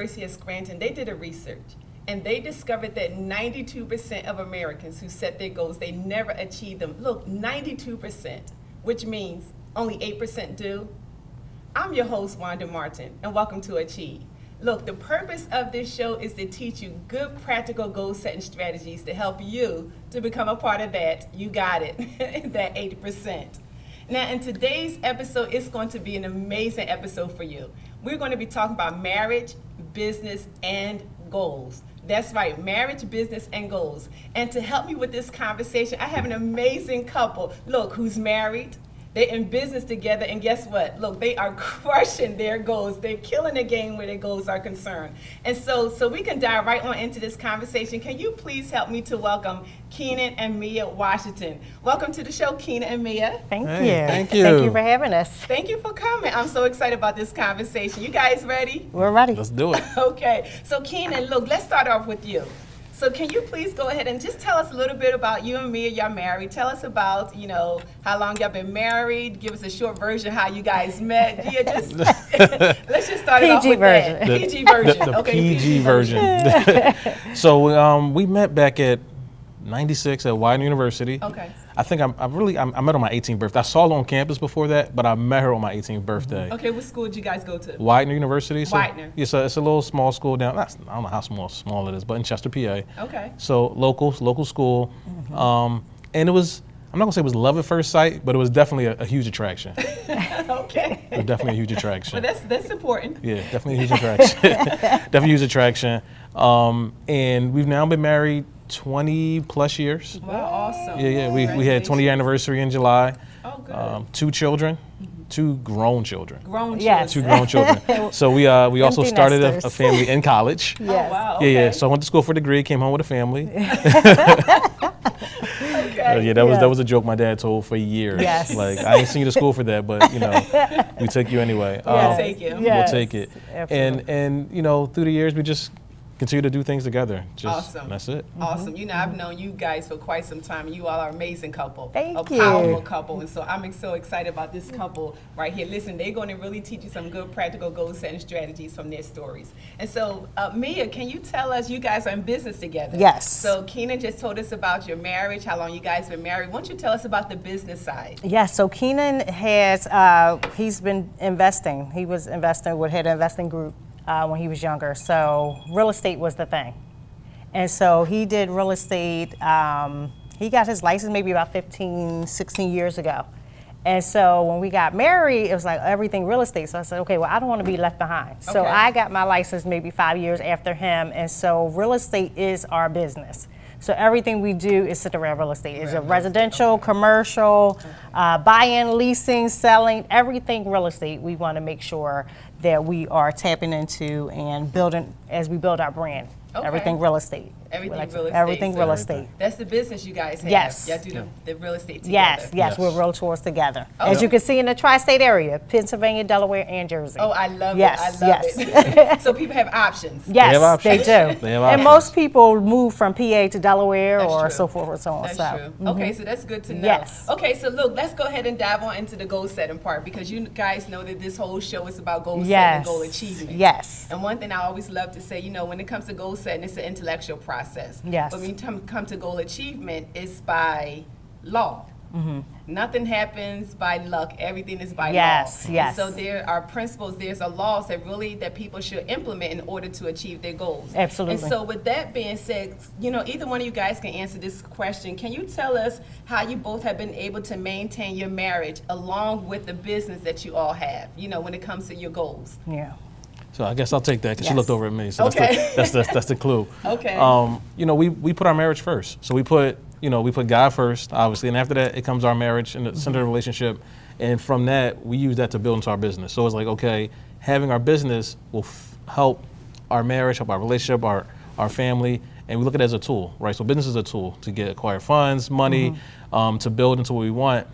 University of Scranton, they did a research, and they discovered that 92% of Americans who set their goals, they never achieve them. Look, 92%, which means only 8% do. I'm your host, Wanda Martin, and welcome to Achieve. Look, the purpose of this show is to teach you good practical goal setting strategies to help you to become a part of that, you got it, that 80%. Now, in today's episode, it's going to be an amazing episode for you. We're going to be talking about marriage, business, and goals. That's right, marriage, business, and goals. And to help me with this conversation, I have an amazing couple. Look, who's married. They're in business together, and guess what? Look, they are crushing their goals. They're killing the game where their goals are concerned. And so we can dive right on into this conversation. Can you please help me to welcome Keenan and Mia Washington? Welcome to the show, Keenan and Mia. Thank you. Thank you. Thank you for having us. Thank you for coming. I'm so excited about this conversation. You guys ready? We're ready. Let's do it. Okay. So Keenan, look, let's start off with you. So can you please go ahead and just tell us a little bit about you and Mia? Y'all married. Tell us about, how long y'all been married. Give us a short version how you guys met. Yeah, just let's just start it off with that. PG version. The Okay, PG version. So we met back at 96 at Wanda University. Okay. I think I met on my 18th birthday. I saw her on campus before that, but I met her on my 18th birthday. Okay, what school did you guys go to? Widener University. So, Widener. Yeah, so it's a little small school down. I don't know how small it is, but in Chester, PA. Okay. So local school, and it was. I'm not gonna say it was love at first sight, but it was definitely a huge attraction. Okay. It was definitely a huge attraction. Well, that's important. Yeah, definitely a huge attraction. Definitely a huge attraction. And we've now been married 20 plus years. Wow, awesome. Yeah. We had 20-year anniversary in July. Oh, good. 2 children, 2 grown children. Grown children. Yes. 2 grown children. So we also Empty started a nesters. family in college. Oh, Yes. wow. Yeah. Okay. So I went to school for a degree, came home with a family. Okay. That was a joke my dad told for years. Yes. Like, I ain't seen you to school for that, but we take you anyway. We'll take you. Yes. We'll take it. Absolutely. And through the years we just continue to do things together. Awesome. That's it. Awesome. I've known you guys for quite some time. You all are an amazing couple. Thank a you. powerful couple. And so I'm so excited about this couple right here. Listen, they're going to really teach you some good practical goal setting strategies from their stories. And so, Mia, can you tell us, you guys are in business together? Yes. So Keenan just told us about your marriage, how long you guys been married. Why don't you tell us about the business side? Yes, so Keenan has, he's been investing. He was investing with had an investing group when he was younger. So real estate was the thing. And so he did real estate. He got his license maybe about 15, 16 years ago. And so when we got married, it was like everything real estate. So I said, okay, well, I don't want to be left behind. So Okay. I got my license maybe 5 years after him. And so real estate is our business. So everything we do is sit around real estate. It's a residential, commercial, buying, leasing, selling, everything real estate. We want to make sure that we are tapping into and building as we build our brand. Okay. Everything real estate. Everything We like to- real estate. Everything So real estate. That's the business you guys have. Yes. Y'all do the real estate together. Yes, Yes. we're realtors together. Oh. As you can see in the tri-state area, Pennsylvania, Delaware, and Jersey. Oh, I love Yes, it. I love it. So people have options. Yes, have options. they do. They have And options. most people move from PA to Delaware That's or true. so forth and so on. That's So, true. Okay, so that's good to know. Yes. Okay, so look, let's go ahead and dive on into the goal setting part because you guys know that this whole show is about goal setting and Yes. goal achievement. Yes. And one thing I always love to say, when it comes to goal setting, it's an intellectual process. Yes. But when you come to goal achievement, it's by law. Nothing happens by luck. Everything is by Yes, law. yes. And so there are principles, there's a laws that people should implement in order to achieve their goals. Absolutely. And so with that being said, either one of you guys can answer this question. Can you tell us how you both have been able to maintain your marriage along with the business that you all have, when it comes to your goals? Yeah. So I guess I'll take that because she Yes. looked over at me. So Okay. that's the clue. Okay. We put our marriage first. So we put God first, obviously, and after that it comes our marriage and the center of the relationship. And from that, we use that to build into our business. So it's like, okay, having our business will help our marriage, help our relationship, our family, and we look at it as a tool, right? So business is a tool to acquire funds, money, to build into what we want.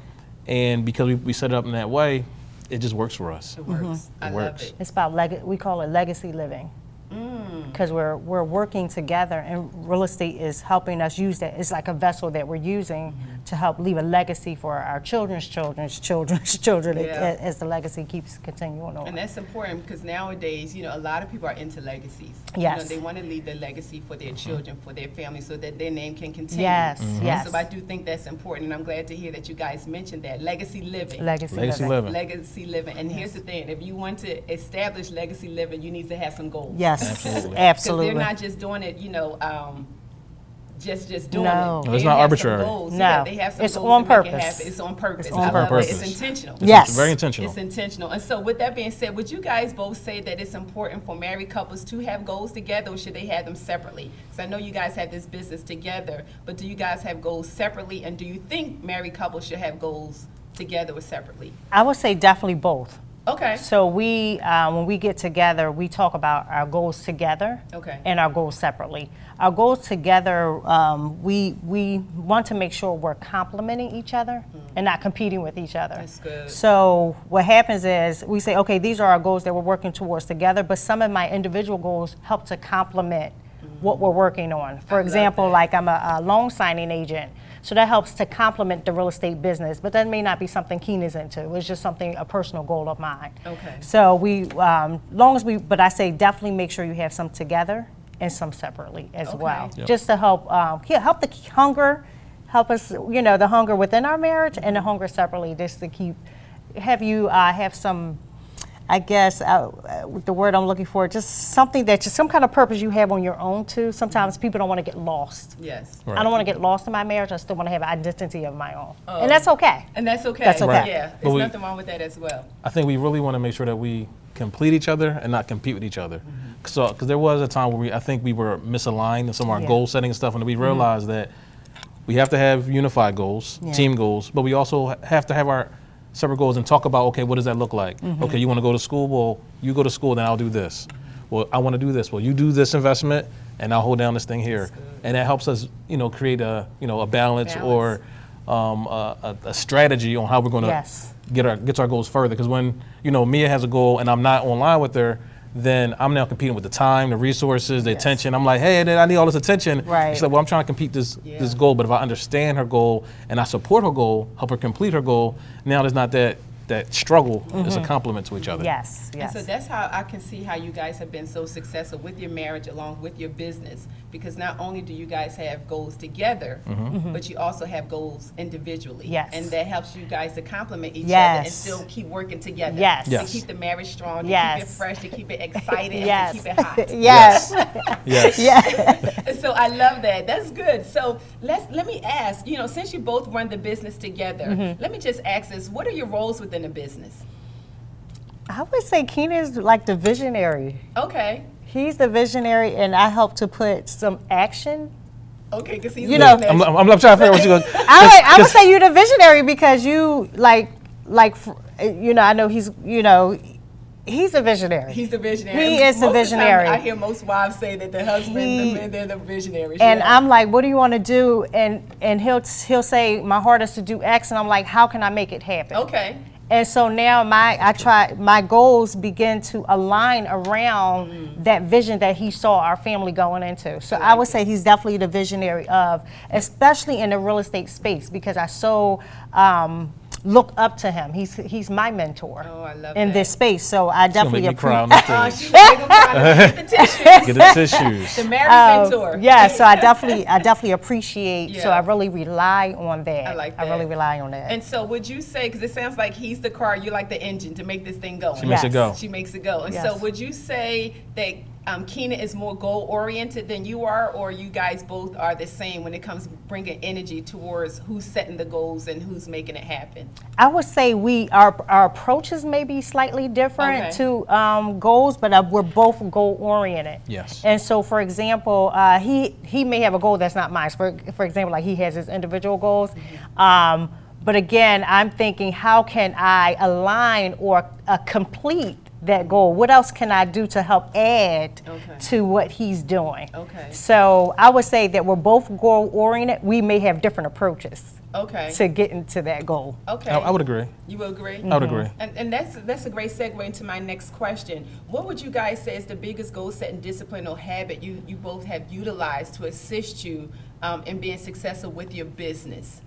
And because we set it up in that way, it just works for us. It works. I love works. it. It's about we call it legacy living. Because we're working together, and real estate is helping us use that. It's like a vessel that we're using to help leave a legacy for our children's children's children's children Yeah. as the legacy keeps continuing on. And that's important because nowadays, a lot of people are into legacies. Yes. They want to leave their legacy for their children, for their family, so that their name can continue. Yes, yes. So I do think that's important, and I'm glad to hear that you guys mentioned that. Legacy living. Legacy Legacy living. living. Legacy living. And here's the thing, if you want to establish legacy living, you need to have some goals. Yes, Absolutely. Because absolutely. they're not just doing it, just doing No. it. No, it's They not have arbitrary. some goals. No. Yeah, they have some It's goals on to make it purpose. happen. It's on purpose. It's I on love it. purpose. It's intentional. Yes. Very intentional. It's intentional. And so with that being said, would you guys both say that it's important for married couples to have goals together, or should they have them separately? Because I know you guys have this business together, but do you guys have goals separately? And do you think married couples should have goals together or separately? I would say definitely both. Okay. So we, when we get together, we talk about our goals together Okay. and our goals separately. Our goals together, we want to make sure we're complementing each other and not competing with each other. That's good. So what happens is we say, okay, these are our goals that we're working towards together, but some of my individual goals help to complement what we're working on. For love example, that. like I'm a loan signing agent. So that helps to complement the real estate business, but that may not be something Keenan is into. It's just a personal goal of mine. Okay. So but I say definitely make sure you have some together and some separately as Okay. well. Yep. Just to help the hunger, help us, the hunger within our marriage and the hunger separately, just to have some, I guess, the word I'm looking for, just something some kind of purpose you have on your own too. Sometimes people don't want to get lost. Yes. Right. I don't want to get lost in my marriage. I still want to have an identity of my own. Oh. And that's okay. And that's okay. That's okay. Right. Yeah. But There's we- nothing wrong with that as well. I think we really want to make sure that we complete each other and not compete with each other. So, because there was a time where I think we were misaligned in some of our Yeah. goal setting and stuff, and we realized that we have to have unified goals, Yeah. team goals, but we also have to have our separate goals and talk about, okay, what does that look like? Okay, you want to go to school? Well, you go to school, then I'll do this. Well, I want to do this. Well, you do this investment, and I'll hold down this thing here. And that helps us, create a balance or a strategy on how we're going to Yes. get our goals further. Because when Mia has a goal and I'm not online with her, then I'm now competing with the time, the resources, the attention. I'm like, hey, I need all this attention. Right. She's like, well, I'm trying to complete this goal. But if I understand her goal and I support her goal, help her complete her goal, now there's not that struggle. It's a compliment to each other. Yes, And yes. so that's how I can see how you guys have been so successful with your marriage along with your business, because not only do you guys have goals together, but you also have goals individually. Yes. And that helps you guys to complement each other and Yes. still keep working together. Yes. To Yes. keep the marriage strong, to Yes. keep it fresh, to keep it exciting, Yes. and to keep it hot. Yes. Yes. Yes. So I love that. That's good. So let me ask, since you both run the business together, let me just ask this, what are your roles within the business? I would say Keenan is like the visionary. Okay. He's the visionary, and I help to put some action. Okay, because he's You know, looking at I'm trying to figure out what you're going I would say you're the visionary because you I know he's a visionary. He's the visionary. He is the Most of time, visionary. I hear most wives say that the husband, He- the men, they're the visionaries. And yeah. I'm like, what do you want to do? And he'll say, my heart is to do X, and I'm like, how can I make it happen? Okay. And so now my goals begin to align around that vision that he saw our family going into. So I would say he's definitely the visionary of, especially in the real estate space, because I so look up to him. He's my mentor Oh, I love in that. this space. So I It's gonna definitely make me cry on appreciate. the stage. She's big about it. Get the tissues. Get the tissues. The married mentor. Yeah, so I definitely appreciate. So Yeah. I really rely on that. I like I really that. rely on that. And so would you say, because it sounds like he's the car, you're like the engine to make this thing go. She makes it Yes. go. She makes it go. And so Yes. would you say that Keenan is more goal-oriented than you are, or you guys both are the same when it comes to bringing energy towards who's setting the goals and who's making it happen? I would say our approaches may be slightly different Okay. to goals, but we're both goal oriented. Yes. And so, for example, he may have a goal that's not mine. For example, like he has his individual goals. But again, I'm thinking, how can I align or complete that goal? What else can I do to help add Okay. to what he's doing? Okay. So I would say that we're both goal oriented. We may have different approaches Okay. to getting to that goal. Okay. I would agree. You will agree? I would agree. And that's a great segue into my next question. What would you guys say is the biggest goal setting discipline or habit you both have utilized to assist you in being successful with your business?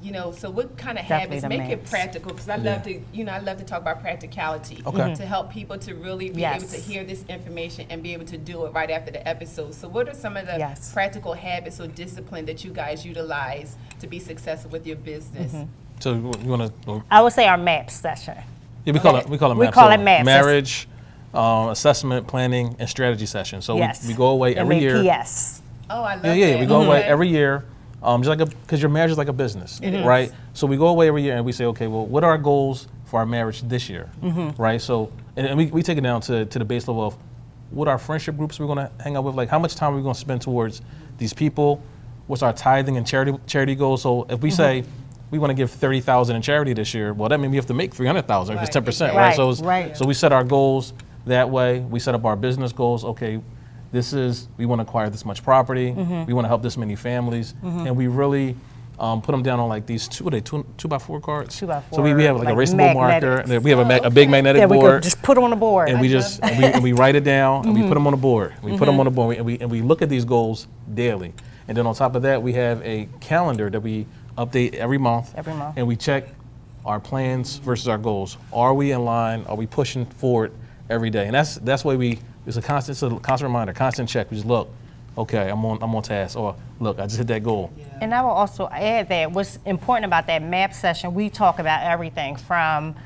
You know, so what kind of Definitely habits? the Make it maps. practical, because I love to, you know, I love to talk about practicality. Okay. To help people to really be able to hear this information and be able to do it right after the episode. So what are some of the Yes. practical habits or discipline that you guys utilize to be successful with your business? So you want to? I would say our MAP session. Yeah, we call Okay. it MAP. We call So it MAP. Marriage, assessment, planning, and strategy session. So Yes. we go away every year. PS. Oh, I love Yeah, that. we go away Okay. every year, just like because your marriage is like a business, It is. right? So we go away every year and we say, okay, well, what are our goals for our marriage this year, right? So and we take it down to the base level of what our friendship groups we're going to hang out with, like how much time are we going to spend towards these people? What's our tithing and charity goals? So if we say we want to give 30,000 in charity this year, well, that means we have to make 300,000 if it's Right, 10%, exactly. right? So Right. so we set our goals that way. We set up our business goals. Okay, we want to acquire this much property. We want to help this many families, and we really put them down on like these two by four cards. 2x4, So we have like a like erasable marker. magnetics. And we have a Oh, big okay. magnetic Yeah, we could board. just put on the board. And we just and we write it down and we put them on the board. We put them on the board and we look at these goals daily. And then on top of that, we have a calendar that we update every month. Every month. And we check our plans versus our goals. Are we in line? Are we pushing forward every day? And that's why it's a constant reminder, constant check. We just look, okay, I'm on task. Or look, I just hit that goal. And I will also add that what's important about that MAP session, we talk about everything from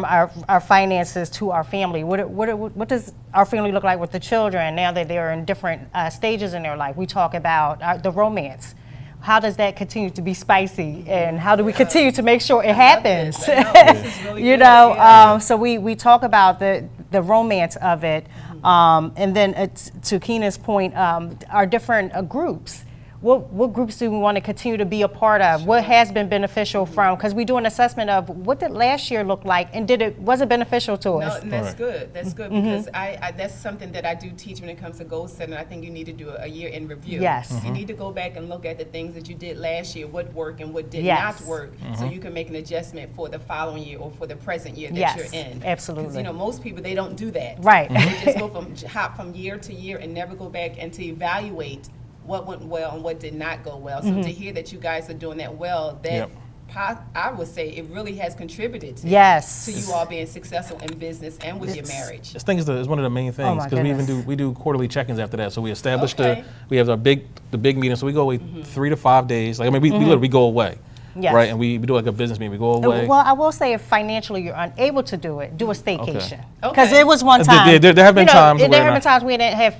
our finances to our family. What does our family look like with the children now that they're in different stages in their life? We talk about the romance. How does that continue to be spicy, and how do we continue to make sure it happens? I know, this is really You good, know, yeah. so we talk about the romance of it, and then to Keenan's point, our different groups. What groups do we want to continue to be a part of? What has been beneficial from? Because we do an assessment of what did last year look like, and was it beneficial to No, us? and that's Right. good. That's good because I that's something that I do teach when it comes to goal setting. I think you need to do a year in review. Yes. You need to go back and look at the things that you did last year, what worked and what did Yes. not work, so you can make an adjustment for the following year or for the present year that Yes, you're in. absolutely. Because you know most people they don't do that. Right. They just go hop from year to year and never go back and to evaluate what went well and what did not go well. So to hear that you guys are doing that well, that Yep. I would say it really has contributed to Yes. to you all being successful in business and with your marriage. This thing is one of the main things my because goodness. we do quarterly check-ins after that. So we establish Okay. we have the big meeting. So we go away 3 to 5 days. Like I mean, we literally go away, Yes. right? And we do like a business meeting. We go away. Well, I will say if financially you're unable to do it, do a staycation. Okay. Because it was one There- time. there have been times there where have I- been times we didn't have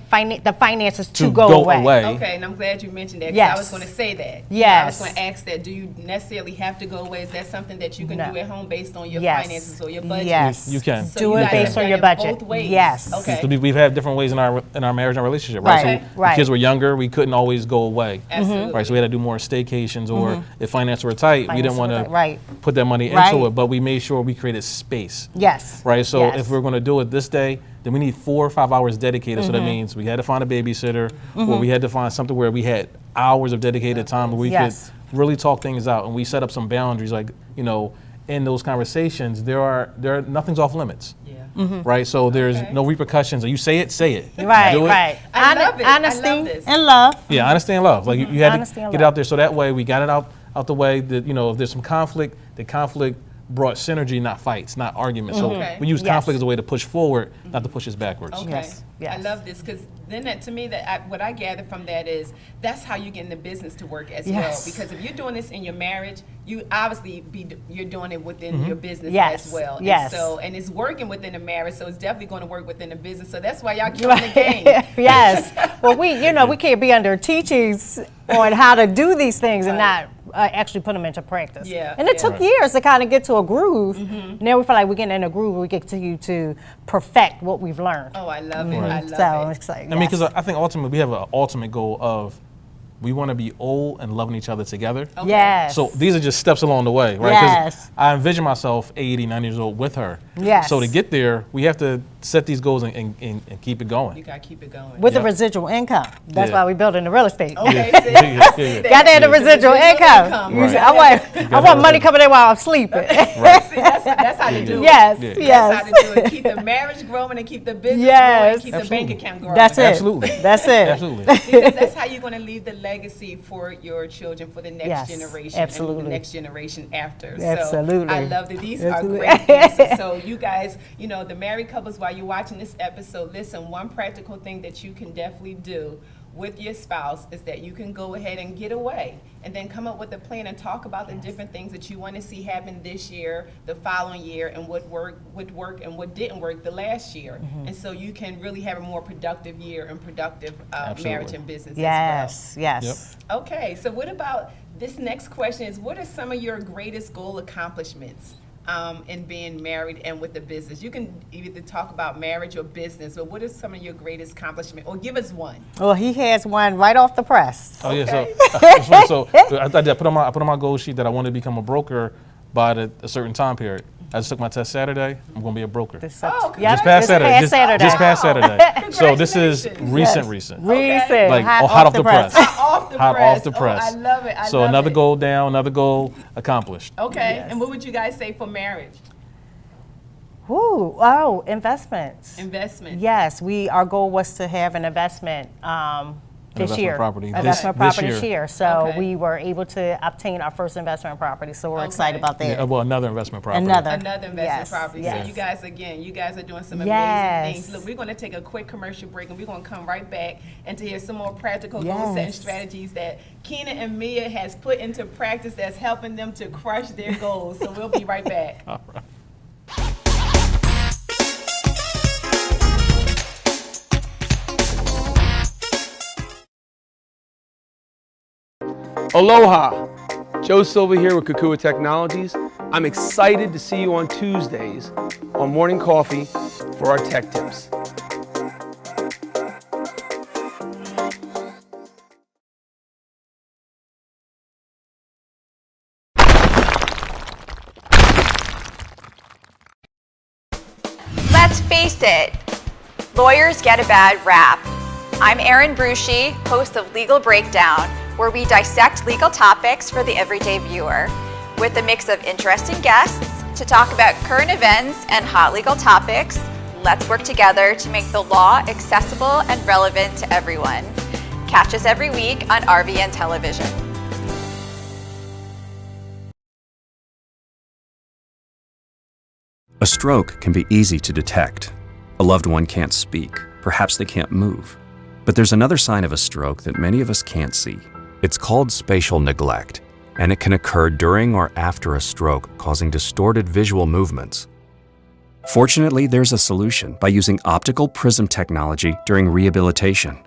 the finances to To go go away. away. Okay, and I'm glad you mentioned that because Yes. I was going to say that. Yes. I was going to ask that. Do you necessarily have to go away? Is that something that you can No. do at home based on your Yes. finances or your budget? Yes. You can. So Do you it guys based have on done your it budget. both ways. Yes. Okay. So we've had different ways in our marriage and relationship, right? Right. So Right. when kids were younger, we couldn't always go away. Absolutely. Right, so we had to do more staycations, or if finances were tight, we didn't Finances want were to tight, right. put that money Right. into it, but we made sure we created space. Yes. Right, so Yes. if we're going to do it this day, then we need 4 or 5 hours dedicated. So that means we had to find a babysitter, or we had to find something where we had hours of dedicated time where we Yes. could really talk things out, and we set up some boundaries. Like in those conversations, there are nothing's off limits. Yeah. Right, so there's Okay. no repercussions. You say it, say it. Right, Do it. right. I love it. I Honesty love this. and love. Yeah, honesty and love. Like you had Honesty to and get it love. out there, so that way we got it out the way. That if there's some conflict, the conflict brought synergy, not fights, not arguments. So Okay. we use Yes. conflict as a way to push forward, not to push us backwards. Okay. Yes, yes. I love this because then to me what I gather from that is that's how you get in the business to work as well. Yes. Because if you're doing this in your marriage, you obviously you're doing it within your business Yes, as well. yes. And it's working within the marriage, so it's definitely going to work within the business. So that's why y'all killing the game. Yes. Well, we can't be under teachings on how to do these things and Right. not actually put them into practice. Yeah, And it yeah. took Right. years to kind of get to a groove. Now we feel like we're getting in a groove. We continue to perfect what we've learned. Oh, I love it. Right. I love So I'm it. excited. I mean, because I think ultimately we have an ultimate goal of we want to be old and loving each other together. Okay. Yes. So these are just steps along the way, right? 'Cause Yes. I envision myself 80, 90 years old with her. Yes. So to get there, we have to set these goals and keep it You going. gotta keep it going. With the Yep. residual income. That's Yeah. why we building the real estate. Okay, Yeah. see, Yeah, I yeah, see yeah. that. Got to have the residual income. Right. I want money coming in while I'm sleeping. See, that's how to do it. Yes, Yeah. yes. That's how to do it. Keep the marriage growing and keep the business growing Yes. and keep the Absolutely. bank account growing. That's it. Absolutely. That's it. Absolutely. Because that's how you're going to leave the legacy for your children, for the next Yes, generation, absolutely. and the next generation after. Absolutely. So I love that these Absolutely. are great answers. So you guys, the married couples, while you're watching this episode, listen, one practical thing that you can definitely do with your spouse is that you can go ahead and get away and then come up with a plan and talk about the different things that you want to see happen this year, the following year, and what worked and what didn't work the last year. And so you can really have a more productive year and productive marriage and business Yes, yes. Yep. as well. Okay, so what about this next question is, what are some of your greatest goal accomplishments in being married and with the business? You can either talk about marriage or business, but what is some of your greatest accomplishment? Or give us one. Well, he has one right off the press. Oh yeah, Okay. so I put on my goal sheet that I want to become a broker by a certain time period. I just took my test Saturday. I'm going to be a broker. This Oh, yeah, Just past this Saturday. past Just, Saturday. just past Saturday. So this is Congratulations. recent. Recent. Like hot, hot off the press. Off the Hot press. off the press. Oh, I love it. So another goal down, another goal accomplished. Okay, and what would you guys say for marriage? Ooh, oh, investments. Investment. Yes, our goal was to have an investment this investment year. property Investment this property this year. So Okay. we were able to obtain our first investment property. So we're Okay. excited about that. Yeah, well, another investment property. Another. Another investment Yes, property. yes. So you guys are doing some Yes. amazing things. Look, we're going to take a quick commercial break and we're going to come right back and to hear some more practical goal setting Yes. strategies that Keenan and Mia has put into practice that's helping them to crush their goals. So we'll be right back. All right. Aloha! Joe Silva here with Kukua Technologies. I'm excited to see you on Tuesdays on Morning Coffee for our tech tips. Let's face it, lawyers get a bad rap. I'm Erin Brucey, host of Legal Breakdown, where we dissect legal topics for the everyday viewer, with a mix of interesting guests to talk about current events and hot legal topics. Let's work together to make the law accessible and relevant to everyone. Catch us every week on RVN Television. A stroke can be easy to detect. A loved one can't speak, perhaps they can't move. But there's another sign of a stroke that many of us can't see. It's called spatial neglect, and it can occur during or after a stroke, causing distorted visual movements. Fortunately, there's a solution by using optical prism technology during rehabilitation.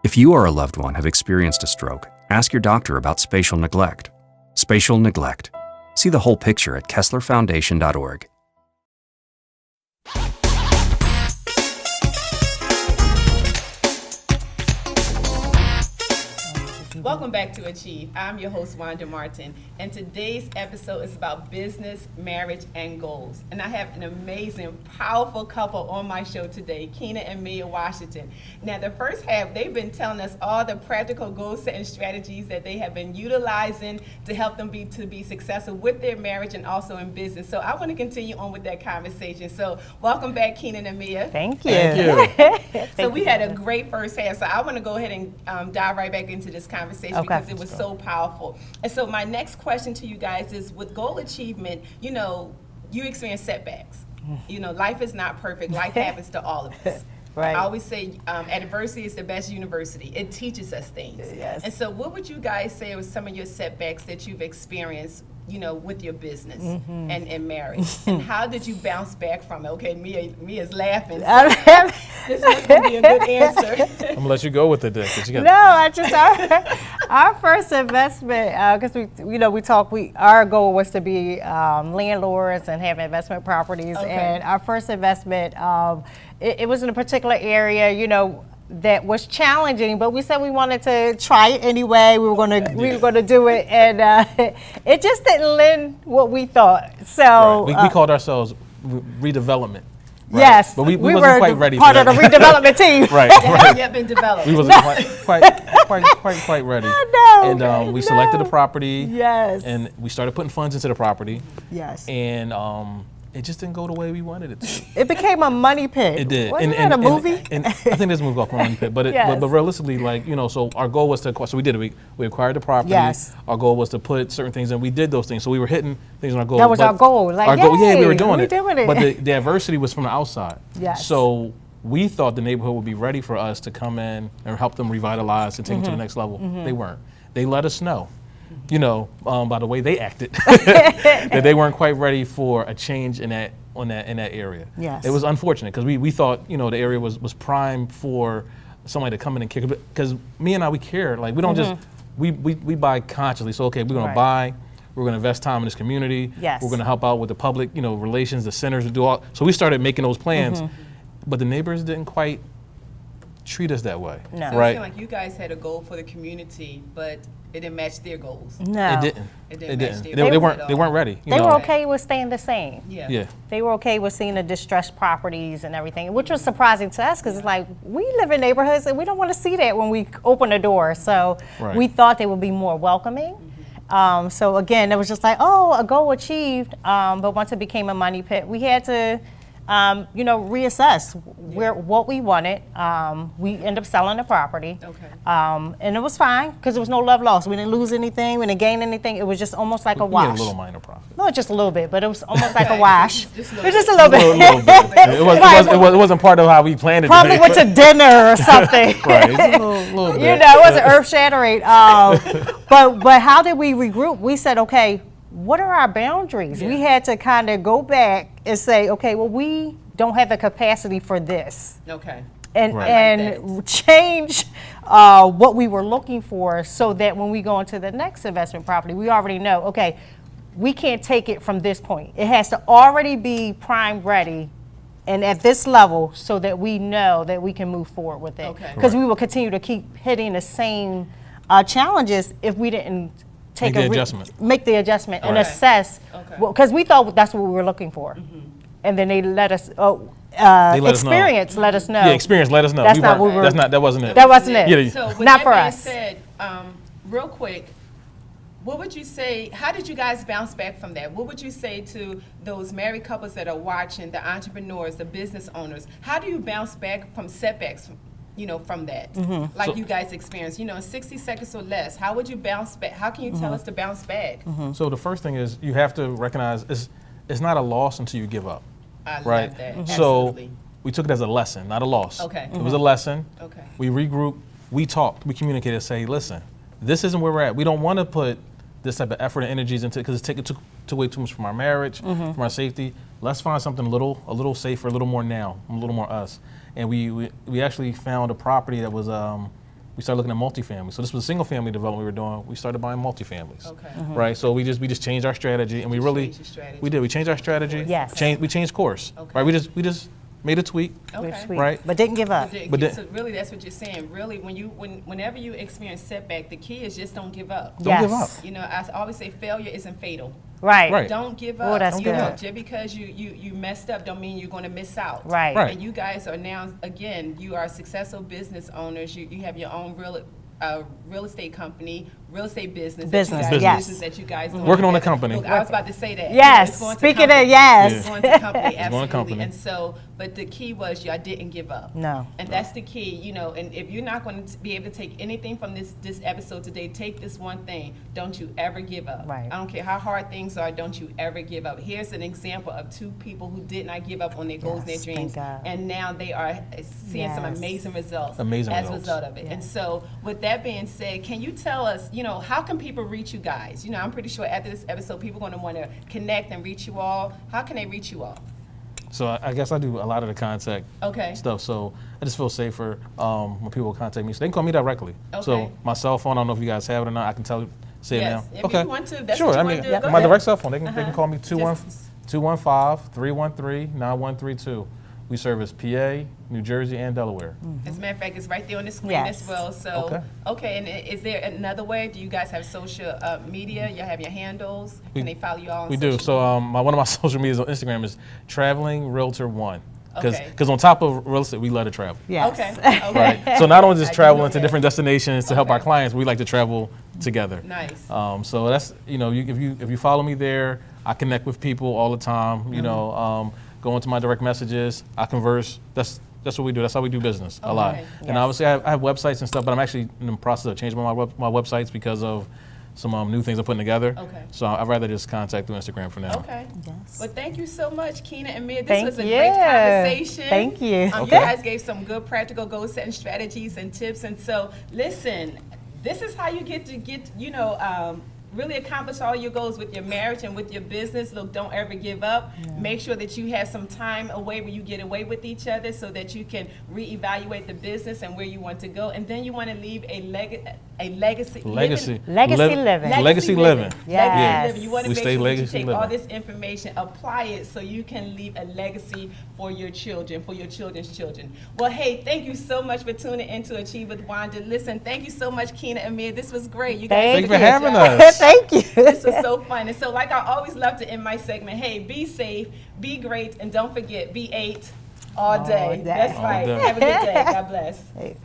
If you or a loved one have experienced a stroke, ask your doctor about spatial neglect. Spatial neglect. See the whole picture at KesslerFoundation.org. Welcome back to Achieve. I'm your host, Wanda Martin, and today's episode is about business, marriage, and goals. And I have an amazing, powerful couple on my show today, Keenan and Mia Washington. Now, the first half, they've been telling us all the practical goal-setting strategies that they have been utilizing to help them be successful with their marriage and also in business. So I want to continue on with that conversation. So welcome back, Keenan and Mia. Thank you. Thank you. So we had a great first half. So I want to go ahead and dive right back into this conversation because it was so powerful. And so my next question to you guys is, with goal achievement, you experience setbacks. Life is not perfect. Life happens to all of us. Right. I always say adversity is the best university. It teaches us things. Yes. And so what would you guys say was some of your setbacks that you've experienced, with your business and marriage? And how did you bounce back from it? Okay, Mia's laughing. So this is going to be a good answer. I'm gonna let you go with it then, 'cause you got Our first investment, because our goal was to be landlords and have investment properties. Okay. And our first investment, it was in a particular area, that was challenging, but we said we wanted to try it anyway. We were gonna do it, and it just didn't lend what we thought. So Right. We called ourselves redevelopment. Right? Yes, but we were wasn't quite ready part for of the that. redevelopment team. Right, That right. hasn't yet been developed. We wasn't quite ready. I know, And we selected no. the property. Yes. And we started putting funds into the property. Yes. And it just didn't go the way we wanted it to. It became a money pit. It did. Wasn't that a movie? And I think there's a movie called Money Pit. But Yes. but realistically, like, you know, so our goal was to, so we did it. We acquired the property. Yes. Our goal was to put certain things in. We did those things. So we were hitting things on our goal. That was But our goal. Like, our goal, yeah, we yay, were doing we it. doing it. But the adversity was from the outside. Yes. So we thought the neighborhood would be ready for us to come in and help them revitalize and take it to the next level. They weren't. They let us know, you know, by the way they acted, that they weren't quite ready for a change in that area. Yes. It was unfortunate because we thought, you know, the area was primed for somebody to come in and kick it. Because me and I, we care. Like, we don't just, we buy consciously. So, okay, we're going Right. to buy, we're going to invest time in this community. Yes. We're going to help out with the public, you know, relations, the centers, to do all. So we started making those plans. But the neighbors didn't quite treat us that way. No. So Right? it seemed like you guys had a goal for the community, but it didn't match their goals. No. It didn't. It It didn't match didn't. their They goals at weren't all. ready. You They know? were okay with staying the same. Yeah. Yeah. They were okay with seeing the distressed properties and everything, which was surprising to us because it's like, we live in neighborhoods and we don't want to see that when we open the door. So Right. we thought they would be more welcoming. So again, it was just like, oh, a goal achieved. But once it became a money pit, we had to, you know, reassess what we wanted. We ended up selling the property. Okay. And it was fine because there was no love lost. We didn't lose anything. We didn't gain anything. It was just almost like a We had wash. a little minor profit. No, just a little bit, but it was almost like a Okay, wash. just a It little was just a bit. little bit. Little bit. It wasn't part of how we planned it. Probably to went be. to dinner or something. Right. It's a little bit. You know, it wasn't earth shattering. But how did we regroup? We said, okay, what are our boundaries? We had to kind of go back and say, okay, well, we don't have the capacity for this. Okay. And, Right. and change what we were looking for so that when we go into the next investment property, we already know, okay, we can't take it from this point. It has to already be prime ready and at this level so that we know that we can move forward with it. Okay. Because we will continue to keep hitting the same challenges if we didn't take Make the adjustment. make the adjustment and Right. assess, Okay. because we thought that's what we were looking for. And then they let us, They let us know. experience let us know. Yeah, experience. Let us know. That's We not weren't- what we were- That's not. That wasn't it. That wasn't it. Yeah. So with Not that for being us. said, real quick, what would you say, how did you guys bounce back from that? What would you say to those married couples that are watching, the entrepreneurs, the business owners? How do you bounce back from setbacks, you know, from that? Like So- you guys experienced, you know, in 60 seconds or less, how would you bounce back? How can you tell us to bounce back? So the first thing is you have to recognize it's not a loss until you give up. I Right. love that. So Absolutely. we took it as a lesson, not a loss. Okay. It was a lesson. Okay. We regrouped. We talked. We communicated. Say, listen, this isn't where we're at. We don't want to put this type of effort and energies into because it's taking too away too much from our marriage, from our safety. Let's find something a little safer, a little more now, a little more us. And we actually found a property that was we started looking at multifamily. So this was a single family development we were doing. We started buying multifamilies. Okay. Right. So we just changed our strategy and we really changed your strategy. we did. We changed our strategy. Yes. We changed course. Okay. Right. We just made a tweak. Okay. Sweet. Right. But didn't give up. But then- So really, that's what you're saying. Really, whenever you experience setback, the key is just don't give up. Don't give Yes. up. You know, I always say failure isn't fatal. Right. Right. Don't give Oh, up. that's You know, good. just because you messed up don't mean you're going to miss out. Right. Right. And you guys are now, again, you are successful business owners. You have your own real estate company, real estate business. Business, that you guys, yes. business that you guys doing Working on the together. company. Look, I was about to say that. Yes. It's going to Speaking of company. yes. It's going to company, going to absolutely. company. And so, but the key was y'all didn't give up. No. And that's the key, you know, and if you're not going to be able to take anything from this episode today, take this one thing. Don't you ever give up. Right. I don't care how hard things are, don't you ever give up. Here's an example of two people who did not give up on their goals and Yes, their thank dreams. God. And now they are seeing some Yes. amazing results Amazing as a results. result of it. And so with that being said, can you tell us, you know, how can people reach you guys? You know, I'm pretty sure after this episode, people are going to want to connect and reach you all. How can they reach you all? So I guess I do a lot of the contact Okay. stuff. So I just feel safer when people contact me. So they can call me directly. Okay. So my cell phone, I don't know if you guys have it or not. I can say it Yes. now. If you want to, that's sure. what you I wanna mean, do, go my ahead. direct cell phone. They can call me Just- 215-313-9132. We service PA, New Jersey, and Delaware. As a matter of fact, it's right there on the screen Yes. as well. So, Okay. and is there another way? Do you guys have social media? You have your handles? Can they follow you all on We social do. So media? one of my social medias on Instagram is Traveling Realtor One. Okay. Because on top of real estate, we love to travel. Yes. Okay. Okay. Right. So not only just I do travel know into that. different destinations to help our Okay. clients, we like to travel together. Nice. So that's if you follow me there, I connect with people all the time. You know, go into my direct messages, I converse. That's what we do. That's how we do business a lot. Okay. And obviously, I have websites and stuff, but I'm actually in the process of changing my websites because of some new things I'm putting together. Okay. So I'd rather just contact through Instagram for now. Okay. Yes. Well, thank you so much, Keenan and Mia. This Thank was a you. great conversation. Thank you. You guys gave some good practical goal setting strategies and tips. And so, listen, this is how you get really accomplish all your goals with your marriage and with your business. Look, don't ever give up. Make sure that you have some time away where you get away with each other so that you can reevaluate the business and where you want to go. And then you want to leave a legacy. Legacy. Legacy living. Legacy living. Yes. Legacy living. You want to We make stay sure that you legacy take living. all this information, apply it so you can leave a legacy for your children, for your children's children. Well, hey, thank you so much for tuning in to Achieve with Wanda. Listen, thank you so much, Keenan and Mia. This was great. You guys Thank did Thank you a for good having job. us. Thank you. This was so fun. And so, like I always love to end my segment, hey, be safe, be great, and don't forget, be 8 all day. day. That's All right. day. Have a good day. God bless. Hey.